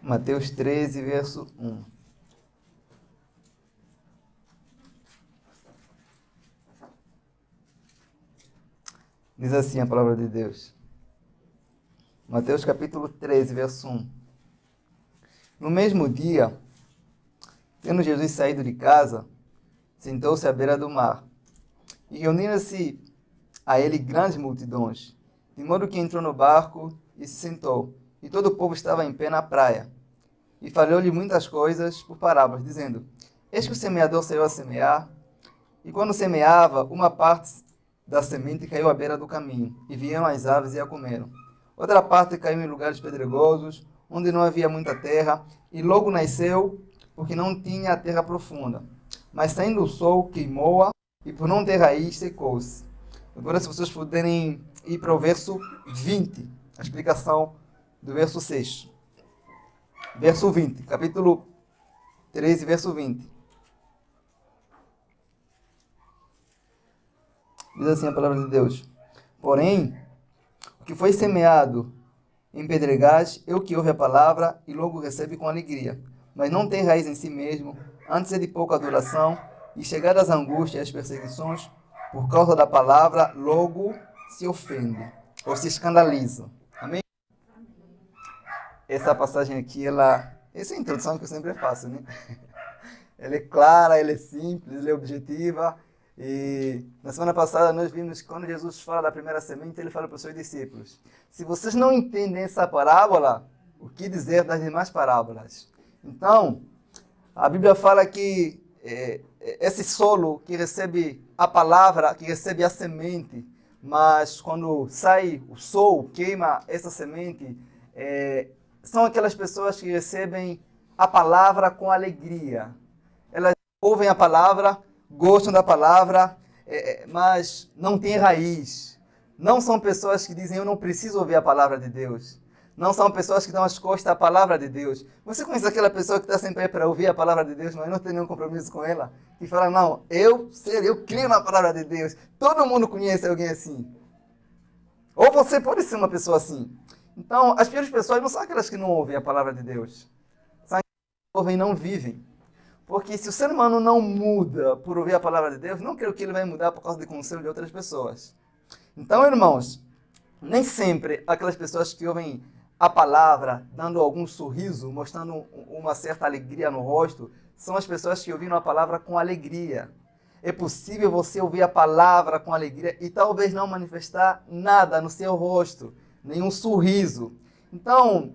Mateus 13, verso 1. Diz assim a palavra de Deus. Mateus capítulo 13, verso 1. No mesmo dia, tendo Jesus saído de casa, sentou-se à beira do mar. E reuniram-se a ele grandes multidões, de modo que entrou no barco e se sentou. E todo o povo estava em pé na praia. E falou-lhe muitas coisas por parábolas, dizendo: Eis que o semeador saiu a semear, e quando semeava, uma parte da semente caiu à beira do caminho, e vieram as aves e a comeram. Outra parte caiu em lugares pedregosos, onde não havia muita terra, e logo nasceu, porque não tinha terra profunda. Mas saindo o sol, queimou-a, e por não ter raiz, secou-se. Agora, se vocês puderem ir para o verso 20, a explicação do verso 6. Verso 20, capítulo 13, verso 20. Diz assim a palavra de Deus: Porém, o que foi semeado em pedregais é o que ouve a palavra e logo recebe com alegria, mas não tem raiz em si mesmo, antes é de pouca duração, e chegadas as angústias e as perseguições, por causa da palavra, logo se ofende, ou se escandaliza. Amém? Essa passagem aqui, essa é a introdução que eu sempre faço, né? Ela é clara, ela é simples, ela é objetiva. E na semana passada nós vimos que quando Jesus fala da primeira semente, ele fala para os seus discípulos: se vocês não entendem essa parábola, o que dizer das demais parábolas? Então, a Bíblia fala que esse solo que recebe a palavra, que recebe a semente, mas quando sai o sol, queima essa semente, são aquelas pessoas que recebem a palavra com alegria. Elas ouvem a palavra, gostam da palavra, mas não têm raiz. Não são pessoas que dizem: eu não preciso ouvir a palavra de Deus. Não são pessoas que dão as costas à palavra de Deus. Você conhece aquela pessoa que está sempre aí para ouvir a palavra de Deus, mas não tem nenhum compromisso com ela? Que fala: não, eu creio na palavra de Deus. Todo mundo conhece alguém assim. Ou você pode ser uma pessoa assim. Então, as piores pessoas não são aquelas que não ouvem a palavra de Deus. São aquelas que ouvem e não vivem. Porque se o ser humano não muda por ouvir a palavra de Deus, não creio que ele vai mudar por causa do conselho de outras pessoas. Então, irmãos, nem sempre aquelas pessoas que ouvem a palavra, dando algum sorriso, mostrando uma certa alegria no rosto, são as pessoas que ouviram a palavra com alegria. É possível você ouvir a palavra com alegria e talvez não manifestar nada no seu rosto, nenhum sorriso. Então,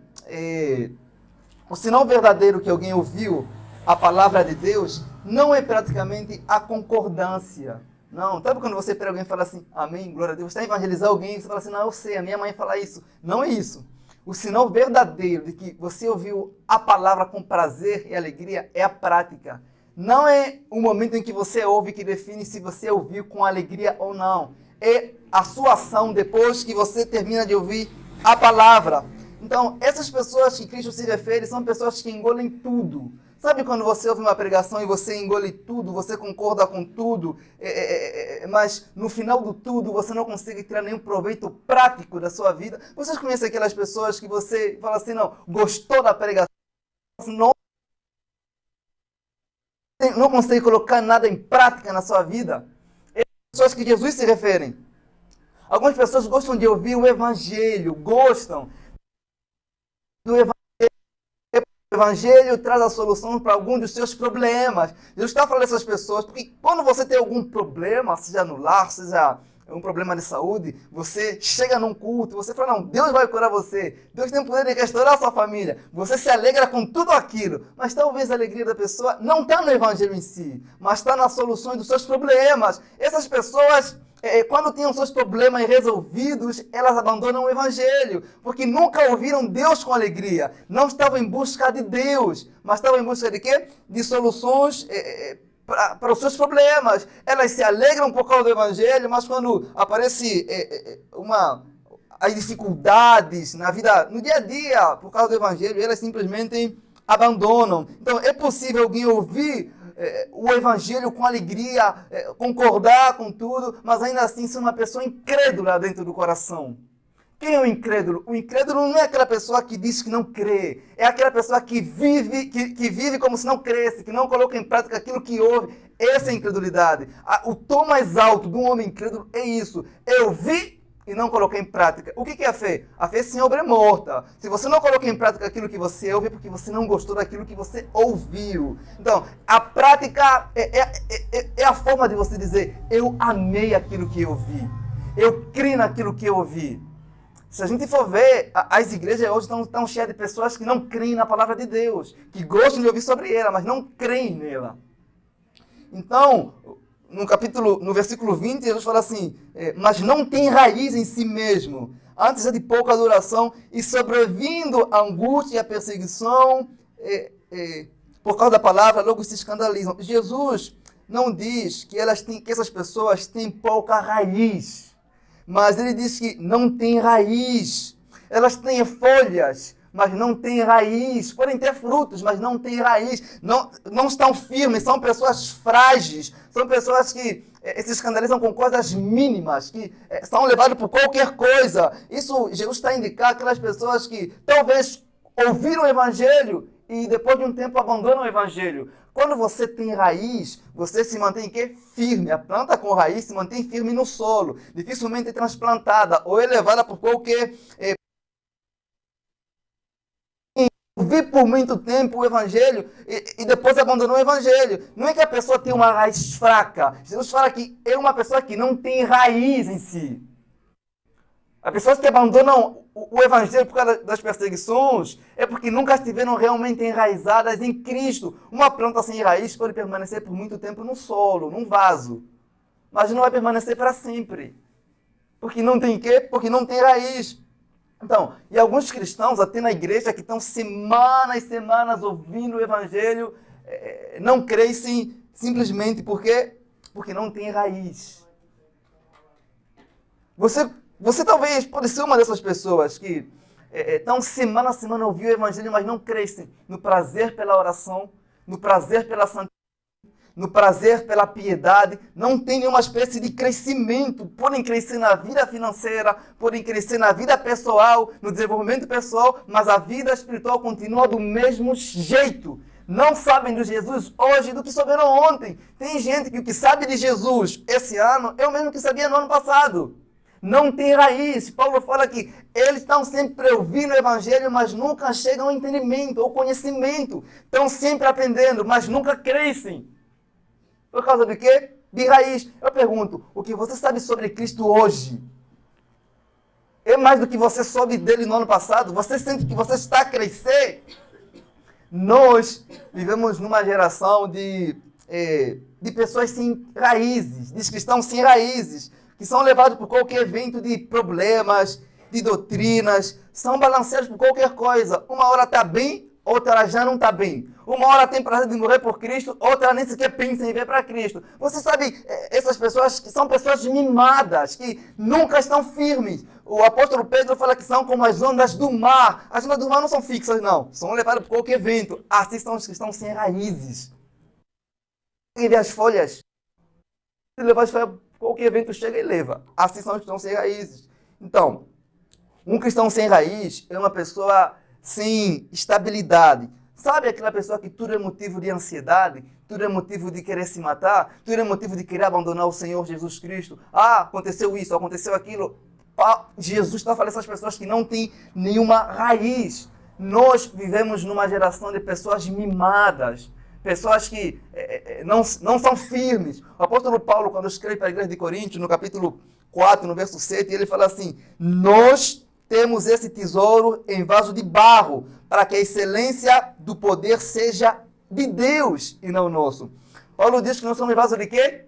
o sinal verdadeiro que alguém ouviu a palavra de Deus não é praticamente a concordância. Não, sabe quando você pega alguém e fala assim: amém, glória a Deus, você está a evangelizar alguém, você fala assim: não, eu sei, a minha mãe fala isso. Não é isso. O sinal verdadeiro de que você ouviu a palavra com prazer e alegria é a prática. Não é o momento em que você ouve que define se você ouviu com alegria ou não. É a sua ação depois que você termina de ouvir a palavra. Então, essas pessoas que Cristo se refere são pessoas que engolem tudo. Sabe quando você ouve uma pregação e você engole tudo, você concorda com tudo, mas no final do tudo você não consegue tirar nenhum proveito prático da sua vida? Vocês conhecem aquelas pessoas que você fala assim: não, gostou da pregação, não consegue colocar nada em prática na sua vida? Essas pessoas que Jesus se refere. Algumas pessoas gostam de ouvir o evangelho, gostam do evangelho. O evangelho traz a solução para algum dos seus problemas. Jesus está falando dessas pessoas, porque quando você tem algum problema, seja no lar, seja um problema de saúde, você chega num culto, você fala: não, Deus vai curar você, Deus tem o poder de restaurar a sua família, você se alegra com tudo aquilo, mas talvez a alegria da pessoa não está no evangelho em si, mas está nas soluções dos seus problemas. Essas pessoas, quando tinham seus problemas resolvidos, elas abandonam o evangelho, porque nunca ouviram Deus com alegria, não estavam em busca de Deus, mas estavam em busca de quê? De soluções para os seus problemas. Elas se alegram por causa do evangelho, mas quando aparece as dificuldades na vida, no dia a dia, por causa do evangelho, elas simplesmente abandonam. Então, é possível alguém ouvir o evangelho com alegria, concordar com tudo, mas ainda assim ser uma pessoa incrédula dentro do coração. Quem é o incrédulo? O incrédulo não é aquela pessoa que diz que não crê. É aquela pessoa que vive como se não cresce, que não coloca em prática aquilo que ouve. Essa é a incredulidade. O tom mais alto de um homem incrédulo é isso. Eu vi e não coloquei em prática. O que é a fé? A fé sem obra é morta. Se você não coloca em prática aquilo que você ouve, é porque você não gostou daquilo que você ouviu. Então, a prática é a forma de você dizer: eu amei aquilo que eu vi. Eu criei naquilo que eu ouvi. Se a gente for ver, as igrejas hoje estão cheias de pessoas que não creem na palavra de Deus, que gostam de ouvir sobre ela, mas não creem nela. Então, no versículo 20, Jesus fala assim: mas não tem raiz em si mesmo, antes é de pouca duração, e sobrevindo a angústia e a perseguição, por causa da palavra, logo se escandalizam. Jesus não diz que essas pessoas têm pouca raiz. Mas ele diz que não tem raiz. Elas têm folhas, mas não têm raiz. Podem ter frutos, mas não têm raiz. Não estão firmes, são pessoas frágeis. São pessoas que se escandalizam com coisas mínimas, que são levadas por qualquer coisa. Isso Jesus está a indicar aquelas pessoas que talvez ouviram o Evangelho e depois de um tempo abandonam o Evangelho. Quando você tem raiz, você se mantém firme. A planta com raiz se mantém firme no solo. Dificilmente é transplantada ou elevada por qualquer... Ouvir por muito tempo o Evangelho e depois abandonou o Evangelho. Não é que a pessoa tem uma raiz fraca. Jesus fala que é uma pessoa que não tem raiz em si. As pessoas que abandonam o Evangelho por causa das perseguições é porque nunca estiveram realmente enraizadas em Cristo. Uma planta sem raiz pode permanecer por muito tempo no solo, num vaso, mas não vai permanecer para sempre. Porque não tem quê? Porque não tem raiz. Então, e alguns cristãos, até na igreja, que estão semanas e semanas ouvindo o Evangelho, não crescem simplesmente porque não tem raiz. Você talvez pode ser uma dessas pessoas que estão semana a semana ouvindo o Evangelho, mas não crescem no prazer pela oração, no prazer pela santidade, no prazer pela piedade, não tem nenhuma espécie de crescimento. Podem crescer na vida financeira, podem crescer na vida pessoal, no desenvolvimento pessoal, mas a vida espiritual continua do mesmo jeito. Não sabem de Jesus hoje do que souberam ontem. Tem gente que o que sabe de Jesus esse ano é o mesmo que sabia no ano passado. Não tem raiz. Paulo fala que eles estão sempre ouvindo o Evangelho, mas nunca chegam ao entendimento, ao conhecimento. Estão sempre aprendendo, mas nunca crescem. Por causa de quê? De raiz. Eu pergunto, o que você sabe sobre Cristo hoje é mais do que você soube dele no ano passado? Você sente que você está a crescer? Nós vivemos numa geração de pessoas sem raízes, de cristãos sem raízes, que são levados por qualquer vento de problemas, de doutrinas, são balanceados por qualquer coisa. Uma hora está bem, outra já não está bem. Uma hora tem prazer de morrer por Cristo, outra nem sequer pensa em viver para Cristo. Você sabe, essas pessoas que são pessoas mimadas, que nunca estão firmes. O apóstolo Pedro fala que são como as ondas do mar. As ondas do mar não são fixas, não. São levadas por qualquer vento. Assim são os cristãos sem raízes. E ver as folhas. Se levar as folhas, qualquer vento chega e leva. Assim são os cristãos sem raízes. Então, um cristão sem raiz é uma pessoa sem estabilidade. Sabe aquela pessoa que tudo é motivo de ansiedade? Tudo é motivo de querer se matar? Tudo é motivo de querer abandonar o Senhor Jesus Cristo? Ah, aconteceu isso, aconteceu aquilo. Jesus está falando essas pessoas que não têm nenhuma raiz. Nós vivemos numa geração de pessoas mimadas. Pessoas que não são firmes. O apóstolo Paulo, quando escreve para a igreja de Corinto, no capítulo 4, no verso 7, ele fala assim: nós temos esse tesouro em vaso de barro, para que a excelência do poder seja de Deus e não nosso. Paulo diz que nós somos vaso de quê?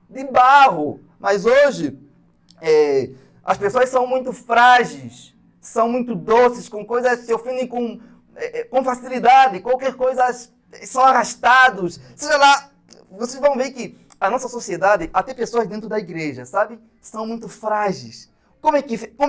De barro. Mas hoje, as pessoas são muito frágeis, são muito doces, com coisas que se ofendem com facilidade, qualquer coisa são arrastados. Seja lá, vocês vão ver que a nossa sociedade, até pessoas dentro da igreja, sabe? São muito frágeis. Como é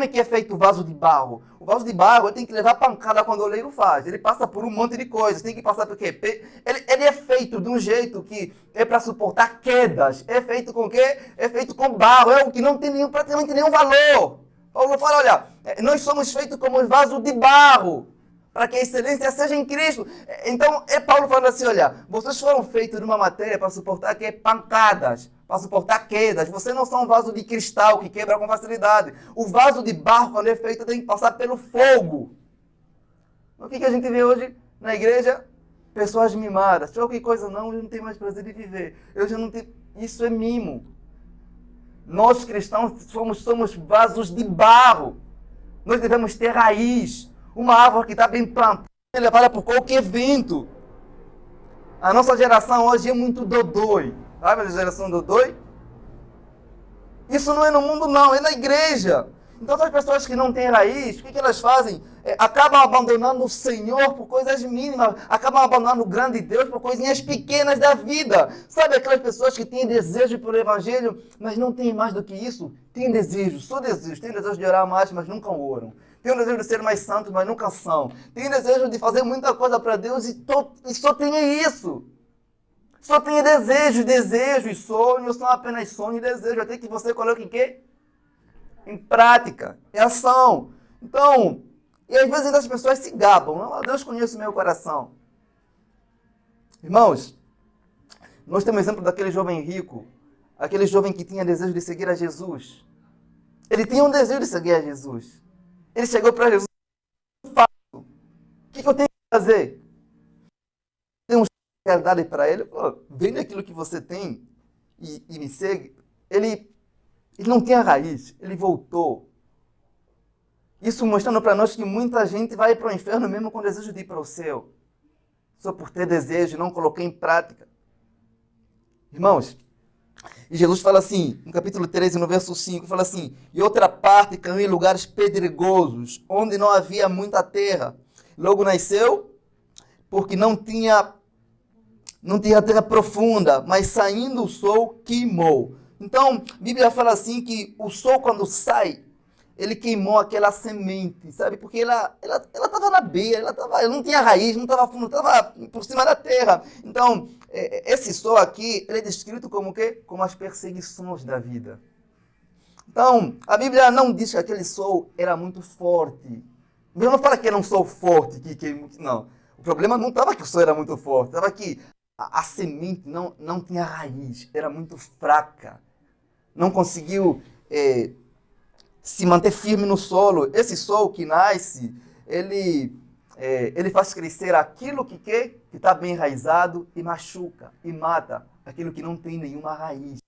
que é feito o vaso de barro? O vaso de barro tem que levar pancada quando o oleiro faz. Ele passa por um monte de coisas. Tem que passar por quê? Ele é feito de um jeito que é para suportar quedas. É feito com quê? É feito com barro. É o que não tem praticamente nenhum valor. Paulo fala, olha, nós somos feitos como vaso de barro, para que a excelência seja em Cristo. Então, é Paulo falando assim, olha, vocês foram feitos de uma matéria para suportar pancadas, para suportar quedas. Vocês não são um vaso de cristal que quebra com facilidade. O vaso de barro, quando é feito, tem que passar pelo fogo. O que a gente vê hoje na igreja? Pessoas mimadas. Oh, que coisa, não, eu não tenho mais prazer de viver. Eu já não tenho... Isso é mimo. Nós cristãos somos vasos de barro. Nós devemos ter raiz. Uma árvore que está bem plantada, levada por qualquer vento. A nossa geração hoje é muito dodói. Sabe a geração dodói? Isso não é no mundo, não, é na igreja. Então, as pessoas que não têm raiz, o que elas fazem? Acabam abandonando o Senhor por coisas mínimas, acabam abandonando o grande Deus por coisinhas pequenas da vida. Sabe aquelas pessoas que têm desejo pelo Evangelho, mas não têm mais do que isso? Têm desejo, só desejo. Têm desejo de orar mais, mas nunca oram. Têm desejo de ser mais santos, mas nunca são. Têm desejo de fazer muita coisa para Deus e só tem isso. Só tem desejo e sonhos, são apenas sonho e desejo. Até que você coloque em quê? Em prática, em ação. Então, e às vezes as pessoas se gabam. Não? Deus conhece o meu coração. Irmãos, nós temos o exemplo daquele jovem rico, aquele jovem que tinha desejo de seguir a Jesus. Ele tinha um desejo de seguir a Jesus. Ele chegou para Jesus e falou, o que eu tenho que fazer? Tem uma realidade para ele, vende aquilo que você tem e me segue. Ele não tinha raiz, ele voltou. Isso mostrando para nós que muita gente vai para o inferno mesmo com desejo de ir para o céu. Só por ter desejo e não colocar em prática. Irmãos, e Jesus fala assim, no capítulo 13, no verso 5, fala assim, e outra parte caiu em lugares pedregosos, onde não havia muita terra. Logo nasceu, porque não tinha terra profunda, mas saindo o sol, queimou. Então, a Bíblia fala assim que o sol, quando sai, ele queimou aquela semente, sabe? Porque ela estava na beira, ela não tinha raiz, não estava fundo, estava por cima da terra. Então, esse sol aqui, ele é descrito como o quê? Como as perseguições da vida. Então, a Bíblia não diz que aquele sol era muito forte. A Bíblia não fala que era um sol forte, não. O problema não estava que o sol era muito forte, estava que a semente não tinha raiz, era muito fraca. Não conseguiu se manter firme no solo. Esse sol que nasce, ele faz crescer aquilo que está bem enraizado e machuca e mata aquilo que não tem nenhuma raiz.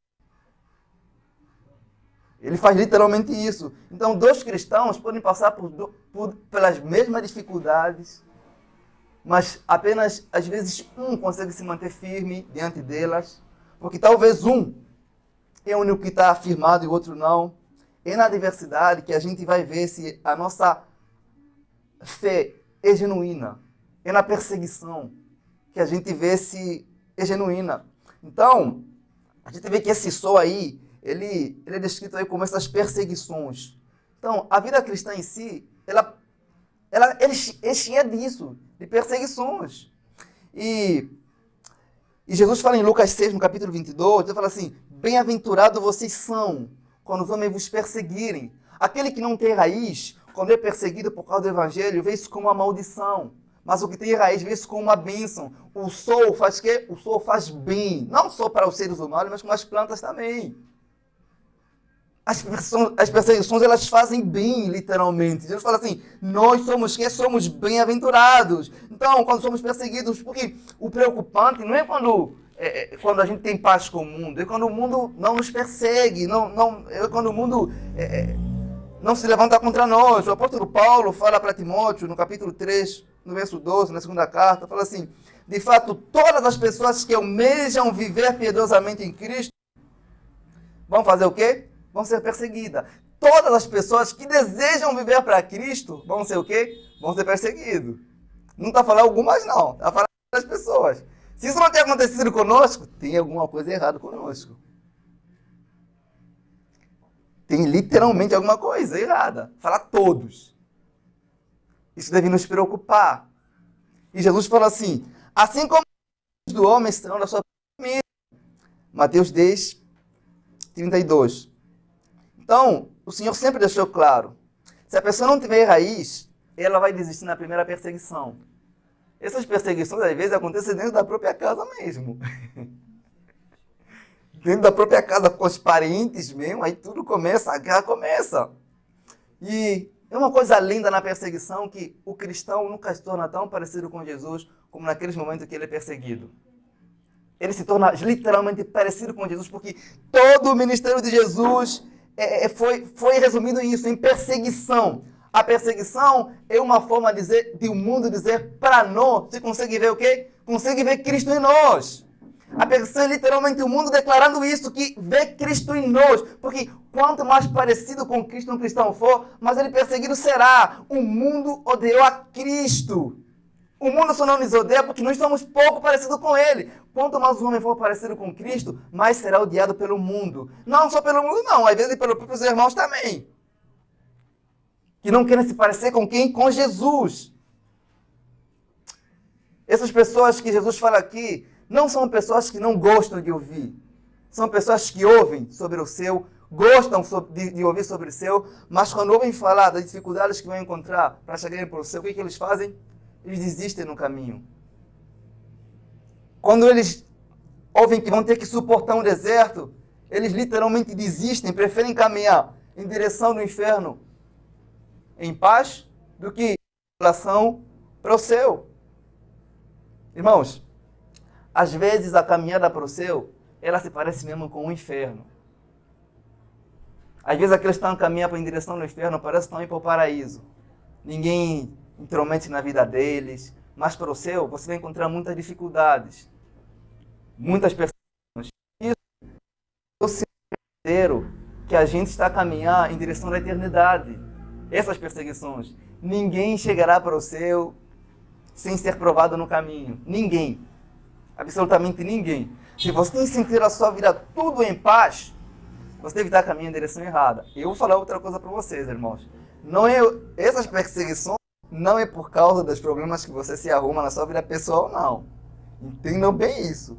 Ele faz literalmente isso. Então, dois cristãos podem passar pelas mesmas dificuldades, mas apenas, às vezes, um consegue se manter firme diante delas, porque talvez um é o único que está afirmado e o outro não. É na adversidade que a gente vai ver se a nossa fé é genuína. É na perseguição que a gente vê se é genuína. Então, a gente vê que esse sol aí, ele é descrito aí como essas perseguições. Então, a vida cristã em si, ela é cheia disso, de perseguições. E Jesus fala em Lucas 6, no capítulo 22, ele fala assim, bem-aventurados vocês são, quando os homens vos perseguirem. Aquele que não tem raiz, quando é perseguido por causa do evangelho, vê isso como uma maldição. Mas o que tem raiz, vê isso como uma bênção. O sol faz o quê? O sol faz bem. Não só para os seres humanos, mas com as plantas também. As perseguições, elas fazem bem, literalmente. Jesus fala assim, nós somos quê? Somos bem-aventurados. Então, quando somos perseguidos, porque o preocupante não é quando a gente tem paz com o mundo, é quando o mundo não nos persegue, é quando o mundo não se levanta contra nós. O apóstolo Paulo fala para Timóteo, no capítulo 3, no verso 12, na segunda carta, fala assim, de fato, todas as pessoas que almejam viver piedosamente em Cristo, vão fazer o quê? Vão ser perseguidas. Todas as pessoas que desejam viver para Cristo, vão ser o quê? Vão ser perseguidos. Não está falando algumas, não. Está falando das pessoas. Se isso não tem acontecido conosco, tem alguma coisa errada conosco. Tem literalmente alguma coisa errada. Fala todos. Isso deve nos preocupar. E Jesus falou assim, assim como os do homem serão da sua família. Mateus 10, 32. Então, o Senhor sempre deixou claro. Se a pessoa não tiver raiz, ela vai desistir na primeira perseguição. Essas perseguições, às vezes, acontecem dentro da própria casa mesmo. Dentro da própria casa, com os parentes mesmo, aí tudo começa, a guerra começa. E é uma coisa linda na perseguição que o cristão nunca se torna tão parecido com Jesus como naqueles momentos que ele é perseguido. Ele se torna literalmente parecido com Jesus, porque todo o ministério de Jesus foi resumido nisso, em perseguição. A perseguição é uma forma de o mundo dizer para nós. Você consegue ver o quê? Consegue ver Cristo em nós. A perseguição é literalmente o mundo declarando isso, que vê Cristo em nós. Porque quanto mais parecido com Cristo um cristão for, mais ele perseguido será. O mundo odiou a Cristo. O mundo só não nos odeia porque nós somos pouco parecidos com ele. Quanto mais o homem for parecido com Cristo, mais será odiado pelo mundo. Não só pelo mundo, não. Às vezes pelos próprios irmãos também. Que não querem se parecer com quem? Com Jesus. Essas pessoas que Jesus fala aqui não são pessoas que não gostam de ouvir. São pessoas que ouvem sobre o seu, gostam de ouvir sobre o seu, mas quando ouvem falar das dificuldades que vão encontrar para chegarem para o seu, o que eles fazem? Eles desistem no caminho. Quando eles ouvem que vão ter que suportar um deserto, eles literalmente desistem, preferem caminhar em direção do inferno em paz do que em relação para o céu. Irmãos, às vezes a caminhada para o céu, ela se parece mesmo com o inferno. Às vezes aqueles que estão caminhando em direção ao inferno parecem que estão indo para o paraíso. Ninguém intromete na vida deles, mas para o céu você vai encontrar muitas dificuldades, muitas perseguições. Isso é o sinal que a gente está a caminhar em direção à eternidade. Essas perseguições, ninguém chegará para o céu sem ser provado no caminho. Ninguém. Absolutamente ninguém. Se você tem sentir a sua vida tudo em paz, você deve estar caminhando em direção errada. Eu vou falar outra coisa para vocês, irmãos. Essas perseguições não é por causa dos problemas que você se arruma na sua vida pessoal, não. Entendam bem isso.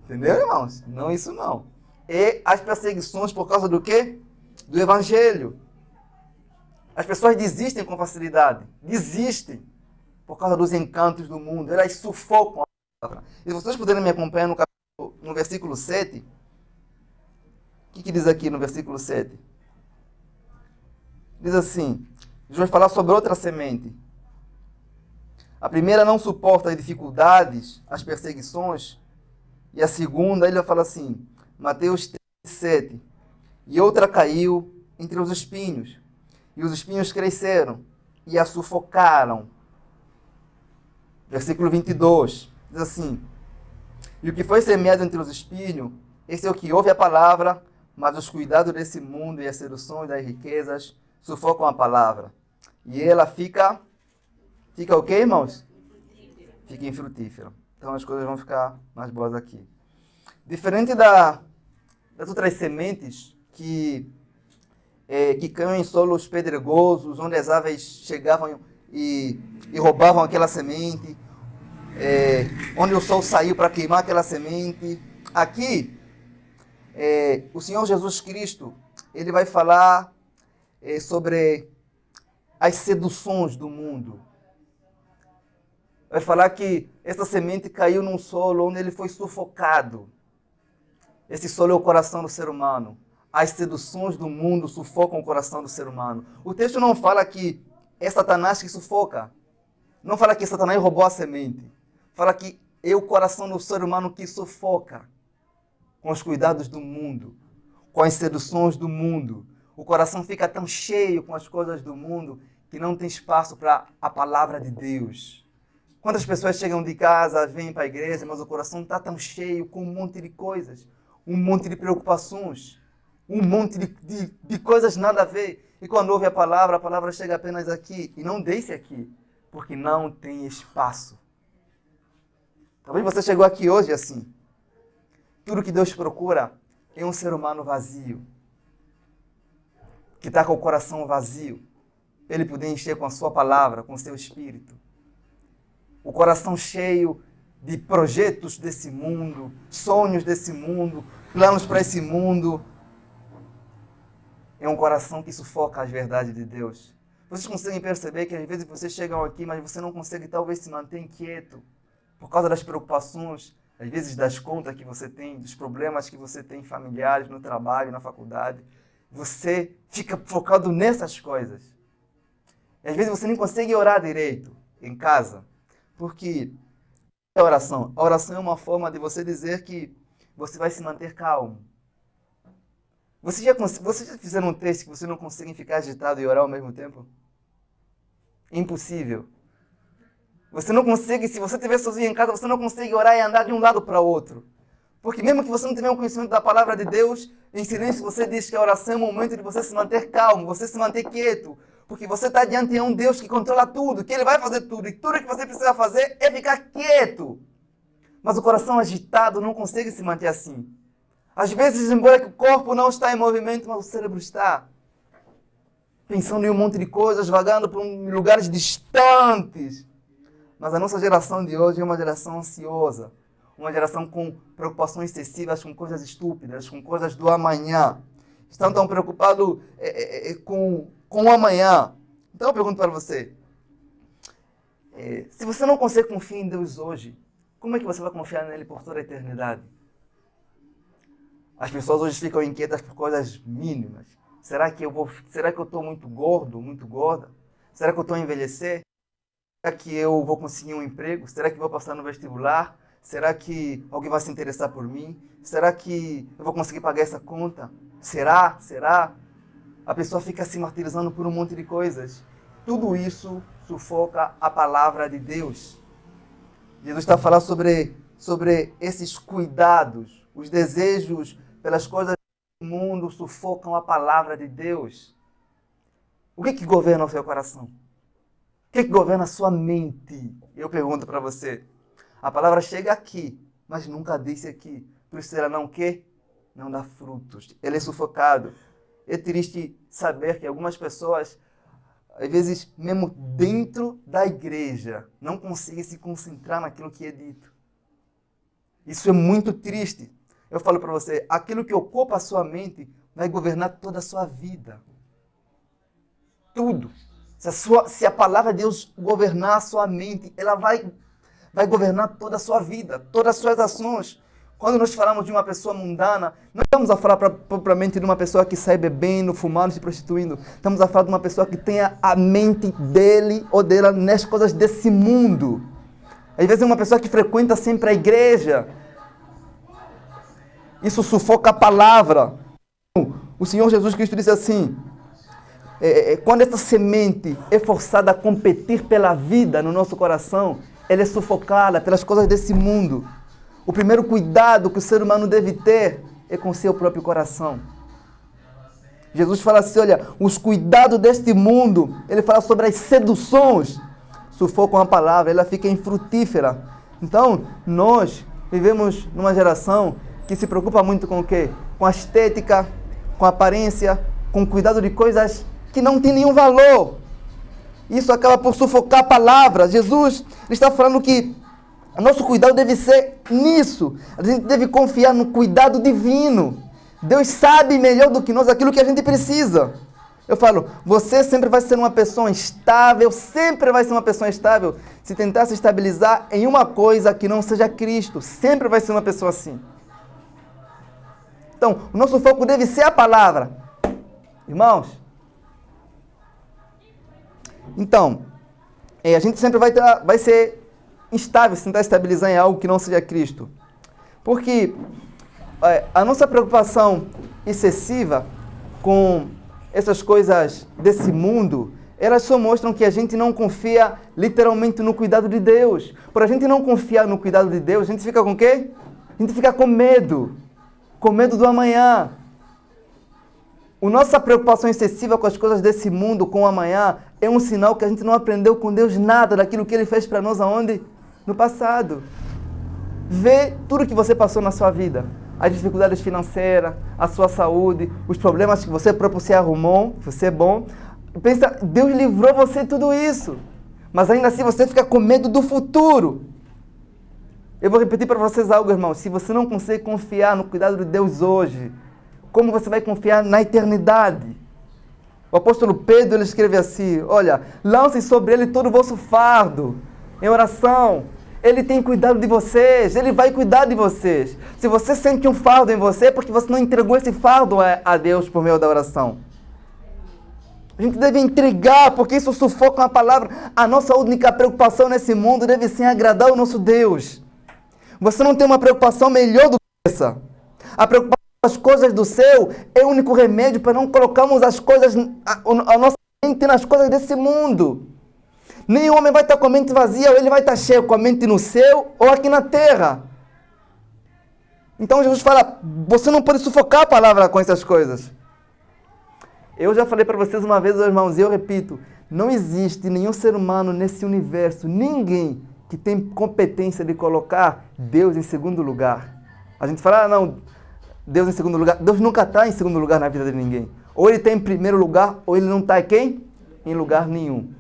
Entendeu, irmãos? Não isso não. E as perseguições por causa do quê? Do Evangelho. As pessoas desistem com facilidade. Desistem por causa dos encantos do mundo. Elas sufocam a palavra. E se vocês puderem me acompanhar no versículo 7. O que diz aqui no versículo 7? Diz assim, Jesus vai falar sobre outra semente. A primeira não suporta as dificuldades, as perseguições. E a segunda, ele vai falar assim, Mateus 7. E outra caiu entre os espinhos. E os espinhos cresceram e a sufocaram. Versículo 22. Diz assim, e o que foi semeado entre os espinhos, esse é o que ouve a palavra, mas os cuidados desse mundo e as seduções das riquezas sufocam a palavra. E ela fica o quê, irmãos? Fica infrutífera. Então as coisas vão ficar mais boas aqui. Diferente das outras sementes que caíam em solos pedregosos, onde as aves chegavam e roubavam aquela semente, onde o sol saiu para queimar aquela semente. Aqui, o Senhor Jesus Cristo, ele vai falar sobre as seduções do mundo. Vai falar que essa semente caiu num solo onde ele foi sufocado. Esse solo é o coração do ser humano. As seduções do mundo sufocam o coração do ser humano. O texto não fala que é Satanás que sufoca. Não fala que Satanás roubou a semente. Fala que é o coração do ser humano que sufoca com os cuidados do mundo, com as seduções do mundo. O coração fica tão cheio com as coisas do mundo que não tem espaço para a palavra de Deus. Quantas pessoas chegam de casa, vêm para a igreja, mas o coração está tão cheio com um monte de coisas, um monte de preocupações, um monte de coisas nada a ver. E quando ouve a palavra chega apenas aqui e não desce aqui, porque não tem espaço. Talvez você chegou aqui hoje assim. Tudo que Deus procura é um ser humano vazio, que está com o coração vazio, para ele poder encher com a sua palavra, com o seu espírito. O coração cheio de projetos desse mundo, sonhos desse mundo, planos para esse mundo. é um coração que sufoca as verdades de Deus. Vocês conseguem perceber que às vezes vocês chegam aqui, mas você não consegue talvez se manter quieto por causa das preocupações, às vezes das contas que você tem, dos problemas que você tem familiares, no trabalho, na faculdade. Você fica focado nessas coisas. E às vezes você nem consegue orar direito em casa. Porque a oração é uma forma de você dizer que você vai se manter calmo. Vocês já fizeram um teste que você não consegue ficar agitado e orar ao mesmo tempo? Impossível. Você não consegue, se você estiver sozinho em casa, você não consegue orar e andar de um lado para o outro. Porque mesmo que você não tenha um conhecimento da palavra de Deus, em silêncio você diz que a oração é o momento de você se manter calmo, você se manter quieto. Porque você está diante de um Deus que controla tudo, que Ele vai fazer tudo. E tudo que você precisa fazer é ficar quieto. Mas o coração agitado não consegue se manter assim. Às vezes, embora que o corpo não está em movimento, mas o cérebro está. Pensando em um monte de coisas, vagando por lugares distantes. Mas a nossa geração de hoje é uma geração ansiosa. Uma geração com preocupações excessivas, com coisas estúpidas, com coisas do amanhã. Estão tão preocupados com o amanhã. Então eu pergunto para você. Se você não consegue confiar em Deus hoje, como é que você vai confiar nele por toda a eternidade? As pessoas hoje ficam inquietas por coisas mínimas. Será que eu estou muito gordo, muito gorda? Será que eu estou a envelhecer? Será que eu vou conseguir um emprego? Será que eu vou passar no vestibular? Será que alguém vai se interessar por mim? Será que eu vou conseguir pagar essa conta? Será? Será? A pessoa fica se martirizando por um monte de coisas. Tudo isso sufoca a palavra de Deus. Jesus está falando sobre esses cuidados, os desejos pelas coisas do mundo sufocam a palavra de Deus. O que governa o seu coração? O que governa a sua mente? Eu pergunto para você. A palavra chega aqui, mas nunca disse aqui. Por isso ela não quer? Não dá frutos. Ele é sufocado. É triste saber que algumas pessoas, às vezes, mesmo dentro da igreja, não conseguem se concentrar naquilo que é dito. Isso é muito triste. Eu falo para você, aquilo que ocupa a sua mente vai governar toda a sua vida. Tudo. Se a palavra de Deus governar a sua mente, ela vai governar toda a sua vida, todas as suas ações. Quando nós falamos de uma pessoa mundana, não estamos a falar propriamente de uma pessoa que sai bebendo, fumando, se prostituindo. Estamos a falar de uma pessoa que tenha a mente dele ou dela nas coisas desse mundo. Às vezes é uma pessoa que frequenta sempre a igreja. Isso sufoca a palavra. O Senhor Jesus Cristo disse assim, quando essa semente é forçada a competir pela vida no nosso coração, ela é sufocada pelas coisas desse mundo. O primeiro cuidado que o ser humano deve ter é com o seu próprio coração. Jesus fala assim, olha, os cuidados deste mundo, ele fala sobre as seduções, sufocam a palavra, ela fica infrutífera. Então, nós vivemos numa geração que se preocupa muito com o quê? Com a estética, com a aparência, com o cuidado de coisas que não têm nenhum valor. Isso acaba por sufocar a palavra. Jesus está falando que o nosso cuidado deve ser nisso. A gente deve confiar no cuidado divino. Deus sabe melhor do que nós aquilo que a gente precisa. Eu falo, você sempre vai ser uma pessoa estável, sempre vai ser uma pessoa estável se tentar se estabilizar em uma coisa que não seja Cristo. Sempre vai ser uma pessoa assim. Então, o nosso foco deve ser a palavra. Irmãos, então, a gente sempre vai ser instável se tentar estabilizar em algo que não seja Cristo. Porque a nossa preocupação excessiva com essas coisas desse mundo, elas só mostram que a gente não confia literalmente no cuidado de Deus. Por a gente não confiar no cuidado de Deus, a gente fica com o quê? A gente fica com medo do amanhã. A nossa preocupação excessiva com as coisas desse mundo, com o amanhã, é um sinal que a gente não aprendeu com Deus nada daquilo que Ele fez para nós aonde? No passado. Vê tudo que você passou na sua vida. As dificuldades financeiras, a sua saúde, os problemas que você próprio se arrumou, você é bom. Pensa, Deus livrou você de tudo isso. Mas ainda assim você fica com medo do futuro. Eu vou repetir para vocês algo, irmão. Se você não consegue confiar no cuidado de Deus hoje, como você vai confiar na eternidade? O apóstolo Pedro, ele escreve assim, olha, lancem sobre ele todo o vosso fardo, em oração. Ele tem cuidado de vocês, ele vai cuidar de vocês. Se você sente um fardo em você, é porque você não entregou esse fardo a Deus por meio da oração. A gente deve entregar, porque isso sufoca a palavra. A nossa única preocupação nesse mundo deve ser agradar o nosso Deus. Você não tem uma preocupação melhor do que essa. A preocupação com as coisas do céu é o único remédio para não colocarmos as coisas, a nossa mente nas coisas desse mundo. Nenhum homem vai estar com a mente vazia, ou ele vai estar cheio com a mente no céu ou aqui na terra. Então Jesus fala, você não pode sufocar a palavra com essas coisas. Eu já falei para vocês uma vez, irmãos, e eu repito, não existe nenhum ser humano nesse universo, ninguém que tem competência de colocar Deus em segundo lugar. A gente fala, não, Deus em segundo lugar. Deus nunca está em segundo lugar na vida de ninguém. Ou ele está em primeiro lugar, ou ele não está quem? Em lugar nenhum.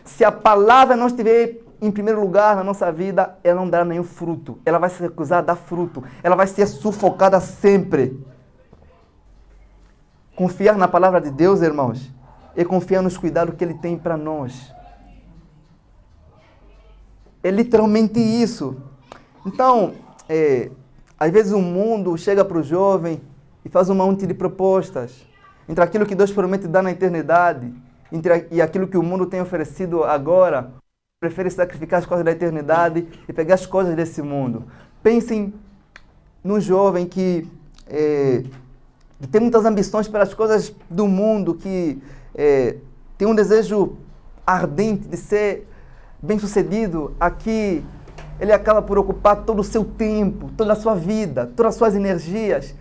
Se a palavra não estiver em primeiro lugar na nossa vida, ela não dará nenhum fruto. Ela vai se recusar a dar fruto. Ela vai ser sufocada sempre. Confiar na palavra de Deus, irmãos, é confiar nos cuidados que Ele tem para nós. É literalmente isso. Então, às vezes o mundo chega para o jovem e faz um monte de propostas entre aquilo que Deus promete dar na eternidade e aquilo que o mundo tem oferecido agora. Prefere sacrificar as coisas da eternidade e pegar as coisas desse mundo. Pensem no jovem que tem muitas ambições pelas coisas do mundo, que tem um desejo ardente de ser bem-sucedido. Aqui ele acaba por ocupar todo o seu tempo, toda a sua vida, todas as suas energias,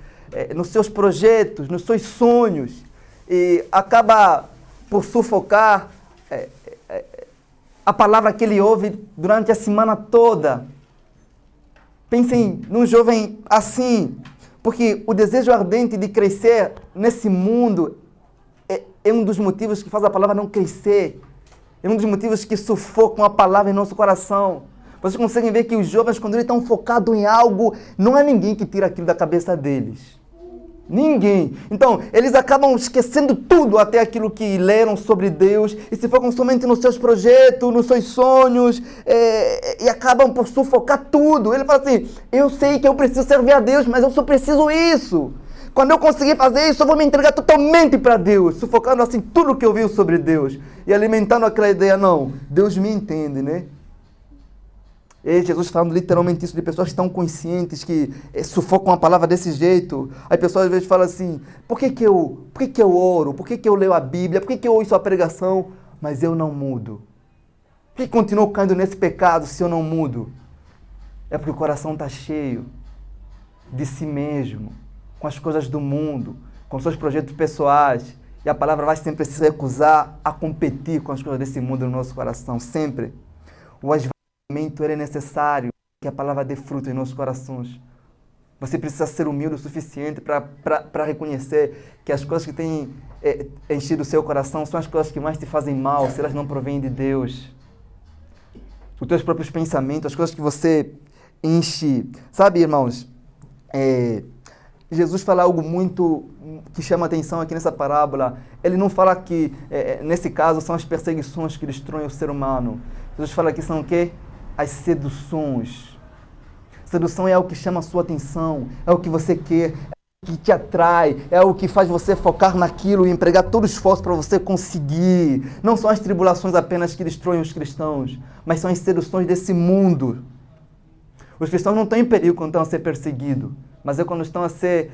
nos seus projetos, nos seus sonhos, e acaba por sufocar a palavra que ele ouve durante a semana toda. Pensem num jovem assim, porque o desejo ardente de crescer nesse mundo é um dos motivos que faz a palavra não crescer. É um dos motivos que sufocam a palavra em nosso coração. Vocês conseguem ver que os jovens, quando eles estão focados em algo, não há ninguém que tira aquilo da cabeça deles. Ninguém. Então, eles acabam esquecendo tudo, até aquilo que leram sobre Deus, e se focam somente nos seus projetos, nos seus sonhos, e acabam por sufocar tudo. Ele fala assim, eu sei que eu preciso servir a Deus, mas eu só preciso isso. Quando eu conseguir fazer isso, eu vou me entregar totalmente para Deus, sufocando assim tudo que eu vi sobre Deus, e alimentando aquela ideia, não, Deus me entende, né? E Jesus falando literalmente isso de pessoas que estão conscientes, que sufocam a palavra desse jeito. Aí pessoas às vezes falam assim, por que eu oro? Por que eu leio a Bíblia? Por que eu ouço a pregação? Mas eu não mudo. Por que continuo caindo nesse pecado se eu não mudo? É porque o coração está cheio de si mesmo, com as coisas do mundo, com seus projetos pessoais. E a palavra vai sempre se recusar a competir com as coisas desse mundo no nosso coração, sempre. O esvaziamento é necessário que a palavra dê fruto em nossos corações. Você precisa ser humilde o suficiente para reconhecer que as coisas que têm enchido o seu coração são as coisas que mais te fazem mal, se elas não provêm de Deus. Os teus próprios pensamentos, as coisas que você enche. Sabe, irmãos, Jesus fala algo muito que chama atenção aqui nessa parábola. Ele não fala que, nesse caso, são as perseguições que destroem o ser humano. Jesus fala que são o quê? As seduções. Sedução é algo que chama a sua atenção, é o que você quer, é o que te atrai, é o que faz você focar naquilo e empregar todo o esforço para você conseguir. Não são as tribulações apenas que destroem os cristãos, mas são as seduções desse mundo. Os cristãos não estão em perigo quando estão a ser perseguidos, mas é quando estão a ser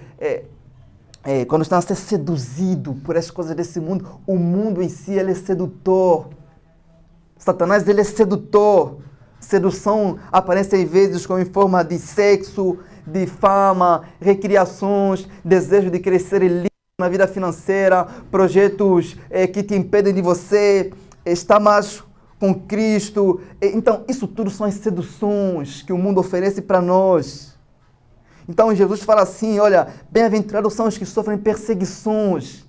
seduzidos por as coisas desse mundo. O mundo em si, ele é sedutor. Satanás, ele é sedutor. Sedução aparece às vezes como em forma de sexo, de fama, recriações, desejo de crescer na vida financeira, projetos que te impedem de você estar mais com Cristo. Então, isso tudo são as seduções que o mundo oferece para nós. Então, Jesus fala assim, olha, bem-aventurados são os que sofrem perseguições,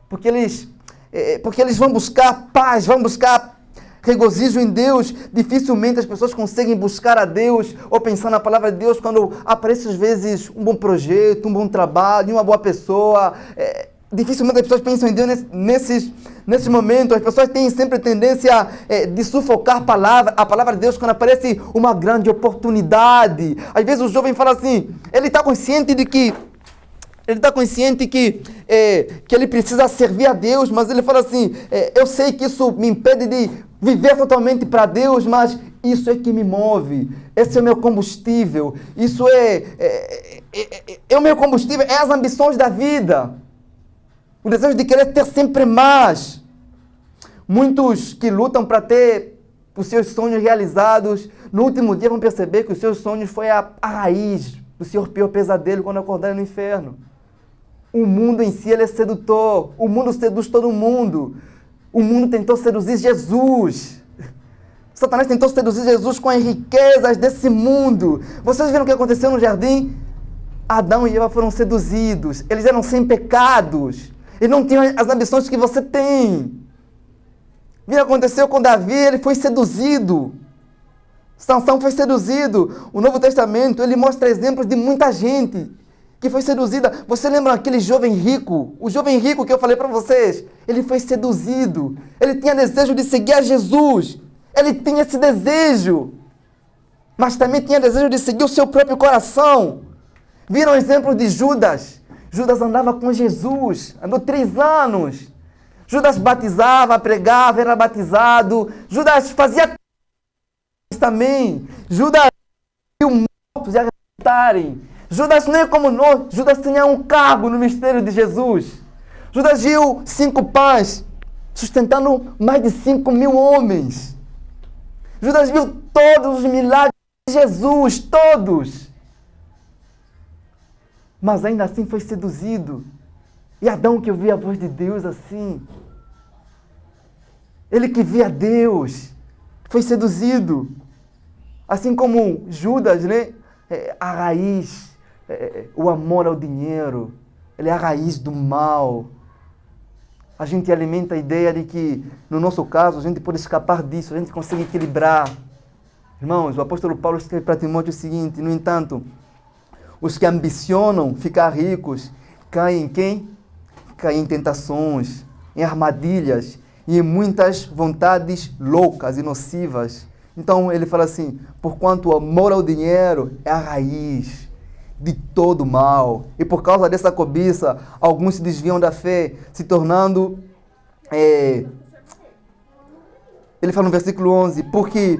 porque eles vão buscar paz, vão buscar regozijo em Deus. Dificilmente as pessoas conseguem buscar a Deus ou pensar na palavra de Deus quando aparece às vezes um bom projeto, um bom trabalho, uma boa pessoa. dificilmente as pessoas pensam em Deus nesses momentos. As pessoas têm sempre tendência de sufocar a palavra de Deus quando aparece uma grande oportunidade. Às vezes o jovem fala assim, ele está consciente que ele precisa servir a Deus, mas ele fala assim, eu sei que isso me impede de viver totalmente para Deus, mas isso é que me move, esse é o meu combustível, isso é o meu combustível, é as ambições da vida, o desejo de querer ter sempre mais. Muitos que lutam para ter os seus sonhos realizados, no último dia vão perceber que os seus sonhos foi a raiz do seu pior pesadelo quando acordarem no inferno. O mundo em si ele é sedutor, o mundo seduz todo mundo. O mundo tentou seduzir Jesus. Satanás tentou seduzir Jesus com as riquezas desse mundo. Vocês viram o que aconteceu no jardim? Adão e Eva foram seduzidos. Eles eram sem pecados. Eles não tinham as ambições que você tem. Viram o que aconteceu com Davi? Ele foi seduzido. Sansão foi seduzido. O Novo Testamento ele mostra exemplos de muita gente que foi seduzida. Você lembra aquele jovem rico? O jovem rico que eu falei para vocês? Ele foi seduzido. Ele tinha desejo de seguir a Jesus. Ele tinha esse desejo. Mas também tinha desejo de seguir o seu próprio coração. Viram o exemplo de Judas? Judas andava com Jesus. Andou 3 anos. Judas batizava, pregava, era batizado. Judas fazia também. Judas viu mortos e arrebentarem. Judas não é como nós. Judas tinha um cargo no mistério de Jesus. Judas viu 5 pães sustentando mais de 5.000 homens. Judas viu todos os milagres de Jesus, todos. Mas ainda assim foi seduzido. E Adão que ouvia a voz de Deus assim, ele que via Deus, foi seduzido. Assim como Judas, né? A raiz, o amor ao dinheiro, ele é a raiz do mal. A gente alimenta a ideia de que, no nosso caso, a gente pode escapar disso, a gente consegue equilibrar. Irmãos, o apóstolo Paulo escreve para Timóteo o seguinte, no entanto, os que ambicionam ficar ricos, caem em quem? Caem em tentações, em armadilhas e em muitas vontades loucas e nocivas. Então ele fala assim, porquanto o amor ao dinheiro é a raiz de todo mal. E por causa dessa cobiça, alguns se desviam da fé, se tornando... Ele fala no versículo 11, porque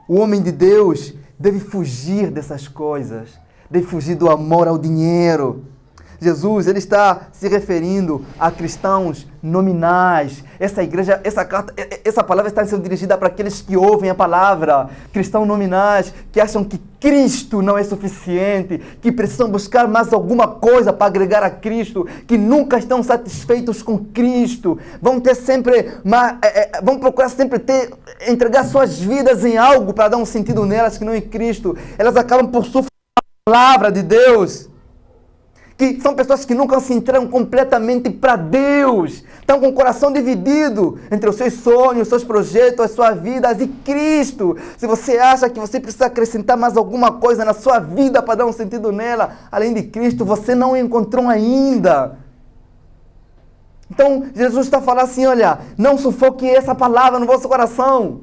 o homem de Deus deve fugir dessas coisas, deve fugir do amor ao dinheiro. Jesus, ele está se referindo a cristãos nominais. Essa palavra está sendo dirigida para aqueles que ouvem a palavra. Cristãos nominais, que acham que Cristo não é suficiente, que precisam buscar mais alguma coisa para agregar a Cristo, que nunca estão satisfeitos com Cristo. Vão procurar sempre entregar suas vidas em algo para dar um sentido nelas que não em Cristo. Elas acabam por sofrer a palavra de Deus. Que são pessoas que nunca se entregam completamente para Deus. Estão com o coração dividido entre os seus sonhos, os seus projetos, as suas vidas e Cristo. Se você acha que você precisa acrescentar mais alguma coisa na sua vida para dar um sentido nela, além de Cristo, você não encontrou ainda. Então, Jesus está falando assim, olha, não sufoque essa palavra no vosso coração.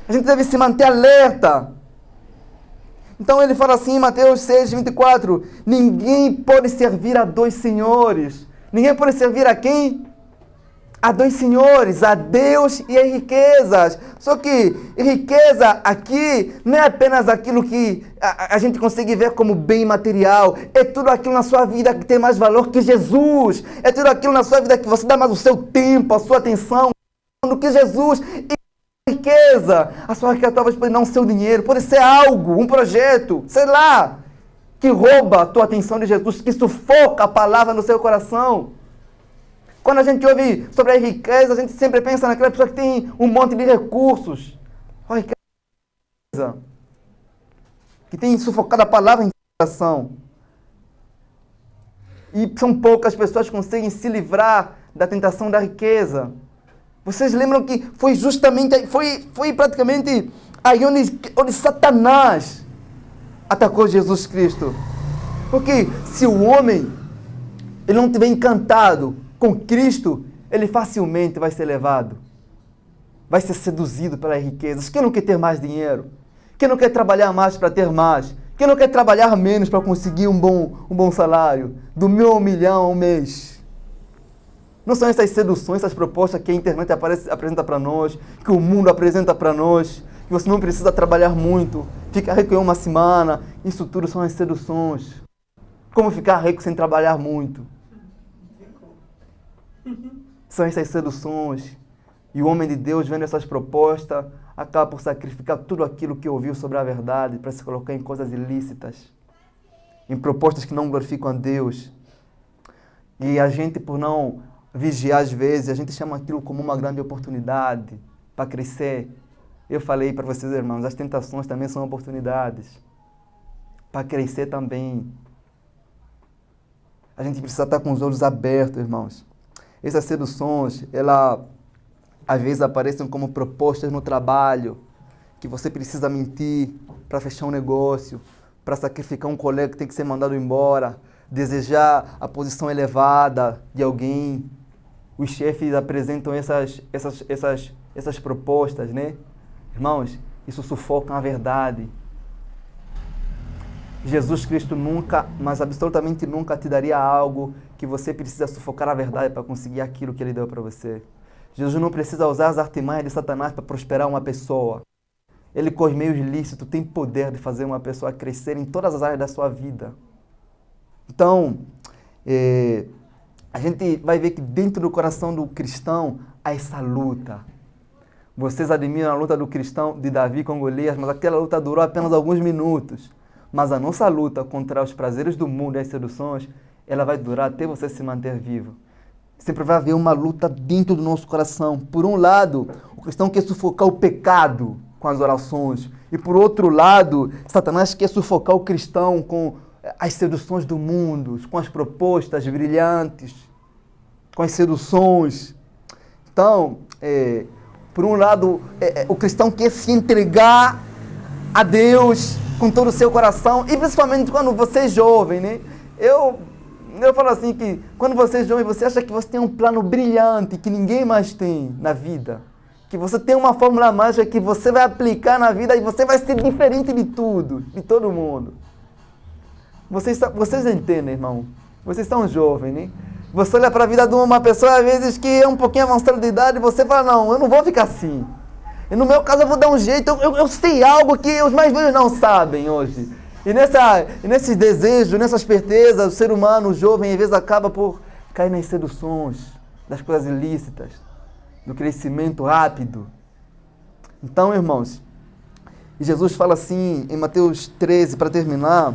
A gente deve se manter alerta. Então ele fala assim em Mateus 6, 24, ninguém pode servir a 2 senhores. Ninguém pode servir a quem? A 2 senhores, a Deus e as riquezas. Só que riqueza aqui não é apenas aquilo que a gente consegue ver como bem material. É tudo aquilo na sua vida que tem mais valor que Jesus. É tudo aquilo na sua vida que você dá mais o seu tempo, a sua atenção do que Jesus. Riqueza, a sua riqueza talvez pode não ser o dinheiro, pode ser algo, um projeto, sei lá, que rouba a tua atenção de Jesus, que sufoca a palavra no seu coração. Quando a gente ouve sobre a riqueza, a gente sempre pensa naquela pessoa que tem um monte de recursos. A riqueza que tem sufocado a palavra em seu coração. E são poucas pessoas que conseguem se livrar da tentação da riqueza. Vocês lembram que foi justamente, foi praticamente aí onde Satanás atacou Jesus Cristo. Porque se o homem ele não estiver encantado com Cristo, ele facilmente vai ser levado. Vai ser seduzido pelas riquezas. Quem não quer ter mais dinheiro? Quem não quer trabalhar mais para ter mais? Quem não quer trabalhar menos para conseguir um bom salário? Do 1.000 ao 1.000.000 ao mês. Não são essas seduções, essas propostas que a internet apresenta para nós, que o mundo apresenta para nós, que você não precisa trabalhar muito, ficar rico em uma semana. Isso tudo são as seduções. Como ficar rico sem trabalhar muito? São essas seduções. E o homem de Deus, vendo essas propostas, acaba por sacrificar tudo aquilo que ouviu sobre a verdade para se colocar em coisas ilícitas, em propostas que não glorificam a Deus. E a gente, por não vigiar às vezes, a gente chama aquilo como uma grande oportunidade para crescer. Eu falei para vocês, irmãos, as tentações também são oportunidades para crescer também. A gente precisa estar com os olhos abertos, irmãos. Essas seduções, elas às vezes aparecem como propostas no trabalho, que você precisa mentir para fechar um negócio, para sacrificar um colega que tem que ser mandado embora, desejar a posição elevada de alguém. Os chefes apresentam essas propostas, né? Irmãos, isso sufoca a verdade. Jesus Cristo nunca, mas absolutamente nunca te daria algo que você precisa sufocar a verdade para conseguir aquilo que Ele deu para você. Jesus não precisa usar as artimanhas de Satanás para prosperar uma pessoa. Ele, com os meios lícitos, tem poder de fazer uma pessoa crescer em todas as áreas da sua vida. Então, a gente vai ver que dentro do coração do cristão há essa luta. Vocês admiram a luta do cristão de Davi com Golias, mas aquela luta durou apenas alguns minutos. Mas a nossa luta contra os prazeres do mundo e as seduções, ela vai durar até você se manter vivo. Sempre vai haver uma luta dentro do nosso coração. Por um lado, o cristão quer sufocar o pecado com as orações. E por outro lado, Satanás quer sufocar o cristão com as seduções do mundo, com as propostas brilhantes, com as seduções. Então, por um lado, o cristão quer se entregar a Deus com todo o seu coração, e principalmente quando você é jovem, né? Eu falo assim que quando você é jovem, você acha que você tem um plano brilhante que ninguém mais tem na vida. Que você tem uma fórmula mágica que você vai aplicar na vida e você vai ser diferente de tudo, de todo mundo. Vocês entendem, irmão? Vocês são jovens, né? Você olha para a vida de uma pessoa, às vezes, que é um pouquinho avançada de idade, e você fala, não, eu não vou ficar assim. E no meu caso eu vou dar um jeito, eu sei algo que os mais velhos não sabem hoje. E nesses desejos, nessa esperteza, o ser humano, o jovem, às vezes acaba por cair nas seduções, das coisas ilícitas, do crescimento rápido. Então, irmãos, Jesus fala assim, em Mateus 13, para terminar,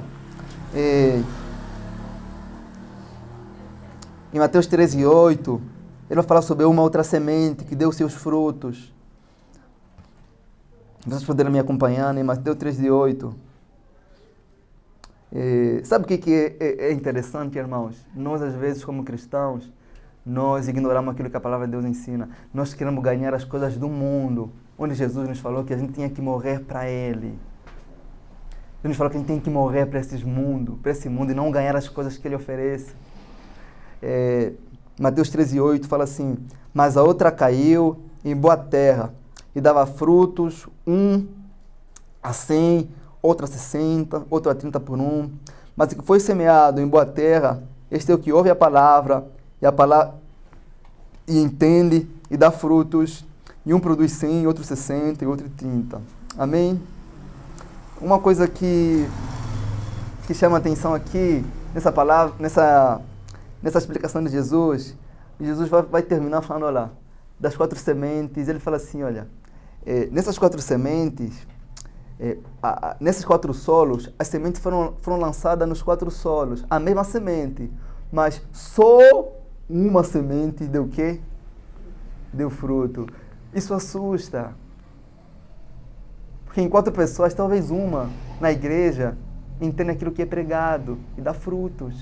em Mateus 13, 8, ele vai falar sobre uma outra semente que deu seus frutos. Vocês poderão me acompanhar em Mateus 13, 8. Sabe o que é interessante, irmãos? Nós, às vezes, como cristãos, nós ignoramos aquilo que a palavra de Deus ensina. Nós queremos ganhar as coisas do mundo, onde Jesus nos falou que a gente tinha que morrer para Ele. Ele nos falou que a gente tem que morrer para esse mundo e não ganhar as coisas que Ele oferece. Mateus 13, 8 fala assim, mas a outra caiu em boa terra e dava frutos, 1 a 100, outro a 60, outro a 30 por 1. Mas o que foi semeado em boa terra, este é o que ouve a palavra e entende e dá frutos, e um produz 100, outro 60 e outro 30. Amém? Uma coisa que chama a atenção aqui, nessa palavra, nessa explicação de Jesus vai terminar falando, olha, das 4 sementes, ele fala assim, olha, nessas 4 sementes, nesses 4 solos, as sementes foram lançadas nos 4 solos, a mesma semente, mas só uma semente deu o quê? Deu fruto. Isso assusta. Porque em 4 pessoas, talvez uma na igreja entenda aquilo que é pregado e dá frutos.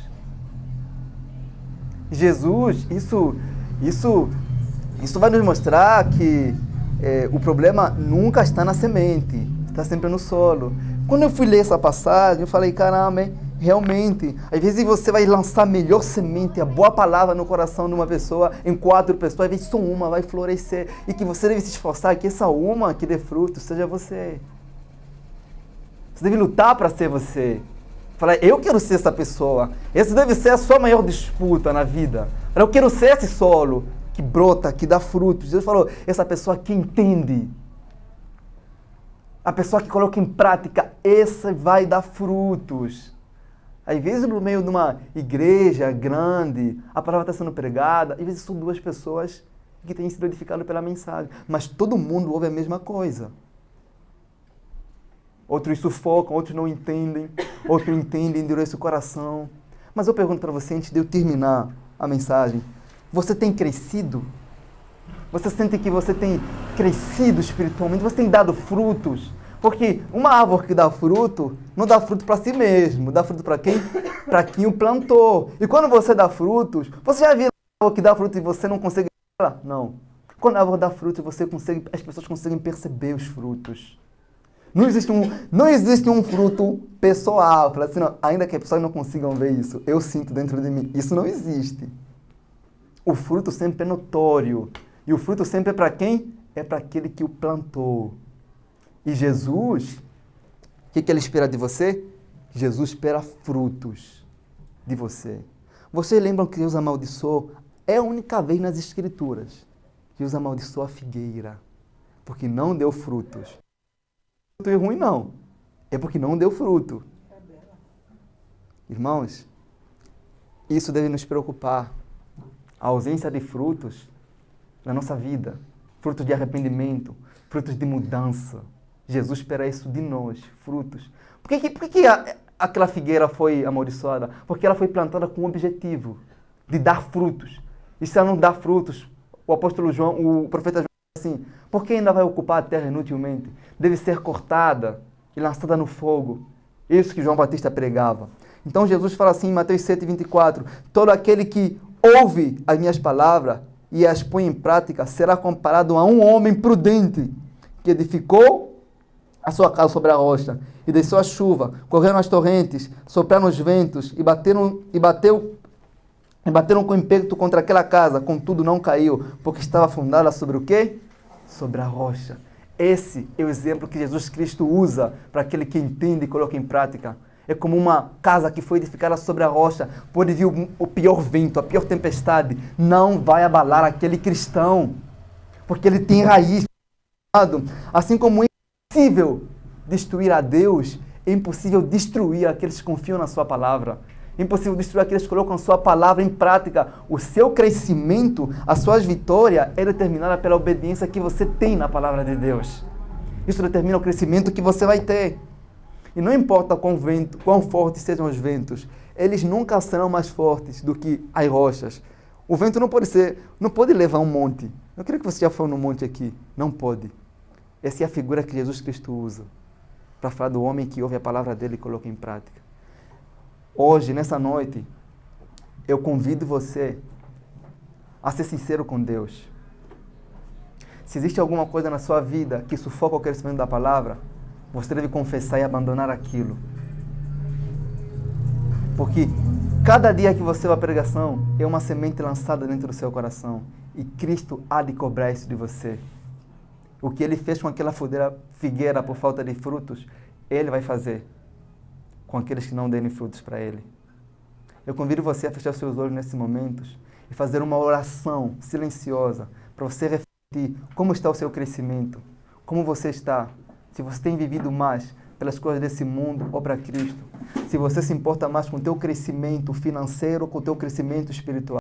Jesus, isso vai nos mostrar que o problema nunca está na semente, está sempre no solo. Quando eu fui ler essa passagem, eu falei, caramba, Realmente, às vezes você vai lançar a melhor semente, a boa palavra no coração de uma pessoa, em 4 pessoas, às vezes só uma vai florescer. E que você deve se esforçar que essa uma que dê fruto seja você. Você deve lutar para ser você. Falar, eu quero ser essa pessoa. Essa deve ser a sua maior disputa na vida. Eu quero ser esse solo que brota, que dá frutos. Jesus falou, essa pessoa que entende. A pessoa que coloca em prática, essa vai dar frutos. Às vezes, no meio de uma igreja grande, a palavra está sendo pregada, às vezes são 2 pessoas que têm sido edificadas pela mensagem. Mas todo mundo ouve a mesma coisa. Outros sufocam, outros não entendem, outros entendem, endurecem o coração. Mas eu pergunto para você, antes de eu terminar a mensagem, você tem crescido? Você sente que você tem crescido espiritualmente? Você tem dado frutos? Porque uma árvore que dá fruto, não dá fruto para si mesmo. Dá fruto para quem? Para quem o plantou. E quando você dá frutos, você já viu uma árvore que dá fruto e você não consegue... Não. Quando a árvore dá fruto, você consegue, as pessoas conseguem perceber os frutos. Não existe um fruto pessoal. Assim, não, ainda que as pessoas não consigam ver isso, eu sinto dentro de mim. Isso não existe. O fruto sempre é notório. E o fruto sempre é para quem? É para aquele que o plantou. E Jesus, o que ele espera de você? Jesus espera frutos de você. Vocês lembram que Deus amaldiçoou? É a única vez nas Escrituras. Deus amaldiçoou a figueira, porque não deu frutos. Fruto é ruim, não. É porque não deu fruto. Irmãos, isso deve nos preocupar. A ausência de frutos na nossa vida. Frutos de arrependimento, frutos de mudança. Jesus espera isso de nós, frutos. Por que aquela figueira foi amaldiçoada? Porque ela foi plantada com o objetivo de dar frutos. E se ela não dá frutos, o apóstolo João, o profeta João, assim, por que ainda vai ocupar a terra inutilmente? Deve ser cortada e lançada no fogo. Isso que João Batista pregava. Então Jesus fala assim em Mateus 7:24, todo aquele que ouve as minhas palavras e as põe em prática será comparado a um homem prudente que edificou a sua casa sobre a rocha e desceu a chuva, correram as torrentes, sopraram os ventos e bateram com ímpeto contra aquela casa, contudo não caiu, porque estava fundada sobre o quê? Sobre a rocha. Esse é o exemplo que Jesus Cristo usa para aquele que entende e coloca em prática. É como uma casa que foi edificada sobre a rocha. Pode vir o pior vento, a pior tempestade. Não vai abalar aquele cristão. Porque ele tem raiz. Assim como é impossível destruir a Deus, é impossível destruir aqueles que confiam na sua palavra. É impossível destruir aqueles que colocam a sua palavra em prática. O seu crescimento, a sua vitória é determinada pela obediência que você tem na palavra de Deus. Isso determina o crescimento que você vai ter. E não importa quão fortes sejam os ventos, eles nunca serão mais fortes do que as rochas. O vento não pode levar um monte. Eu queria que você já falou no monte aqui. Não pode. Essa é a figura que Jesus Cristo usa para falar do homem que ouve a palavra dele e coloca em prática. Hoje, nessa noite, eu convido você a ser sincero com Deus. Se existe alguma coisa na sua vida que sufoca o crescimento da palavra, você deve confessar e abandonar aquilo. Porque cada dia que você vai à pregação é uma semente lançada dentro do seu coração. E Cristo há de cobrar isso de você. O que ele fez com aquela figueira por falta de frutos, ele vai fazer com aqueles que não derem frutos para ele. Eu convido você a fechar seus olhos nesses momentos e fazer uma oração silenciosa para você refletir como está o seu crescimento, como você está, se você tem vivido mais pelas coisas desse mundo ou para Cristo, se você se importa mais com o teu crescimento financeiro ou com o teu crescimento espiritual.